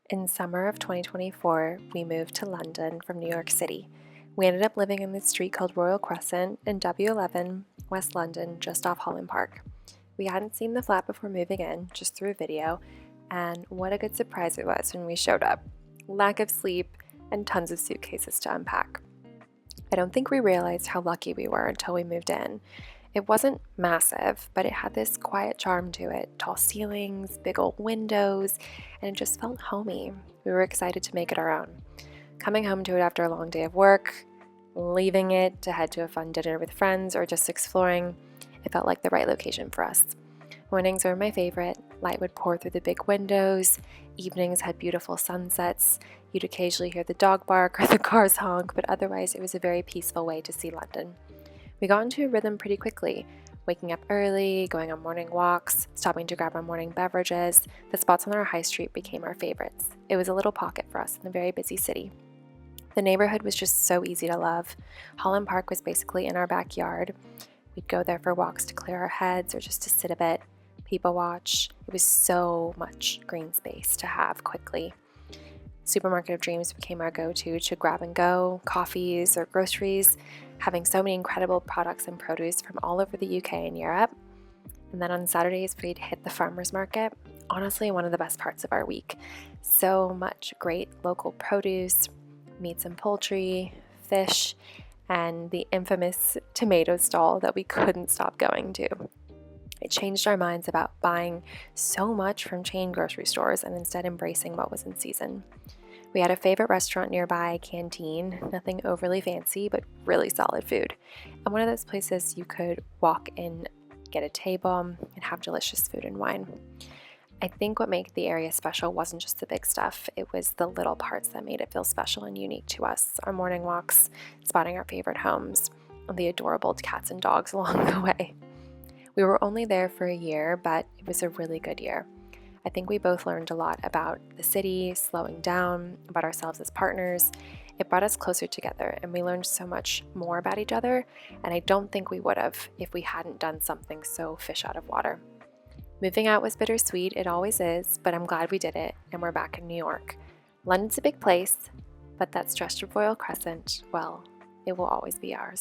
In summer of 2024, we moved to London from New York City. We ended up living in this street called Royal Crescent in W11, West London, just off Holland Park. We hadn't seen the flat before moving in, just through video, and what a good surprise it was when we showed up. Lack of sleep and tons of suitcases to unpack. I don't think we realized how lucky we were until we moved in. It wasn't massive, but it had this quiet charm to it. Tall ceilings, big old windows, and it just felt homey. We were excited to make it our own. Coming home to it after a long day of work, leaving it to head to a fun dinner with friends, or just exploring, it felt like the right location for us. Mornings were my favorite. Light would pour through the big windows. Evenings had beautiful sunsets. You'd occasionally hear the dog bark or the cars honk, but otherwise it was a very peaceful way to see London. We got into a rhythm pretty quickly, waking up early, going on morning walks, stopping to grab our morning beverages. The spots on our high street became our favorites. It was a little pocket for us in a very busy city. The neighborhood was just so easy to love. Holland Park was basically in our backyard. We'd go there for walks to clear our heads or just to sit a bit, people watch. It was so much green space to have quickly. Supermarket of Dreams became our go-to to grab and go, coffees or groceries, having so many incredible products and produce from all over the UK and Europe. And then on Saturdays, we'd hit the farmers market. Honestly, one of the best parts of our week. So much great local produce, meats and poultry, fish, and the infamous tomato stall that we couldn't stop going to. It changed our minds about buying so much from chain grocery stores and instead embracing what was in season. We had a favorite restaurant nearby, Canteen, nothing overly fancy, but really solid food. And one of those places you could walk in, get a table, and have delicious food and wine. I think what made the area special wasn't just the big stuff, it was the little parts that made it feel special and unique to us. Our morning walks, spotting our favorite homes, and the adorable cats and dogs along the way. We were only there for a year, but it was a really good year. I think we both learned a lot about the city, slowing down, about ourselves as partners. It brought us closer together, and we learned so much more about each other, and I don't think we would have if we hadn't done something so fish out of water. Moving out was bittersweet, it always is, but I'm glad we did it, and we're back in New York. London's a big place, but that stretch of Royal Crescent, well, it will always be ours.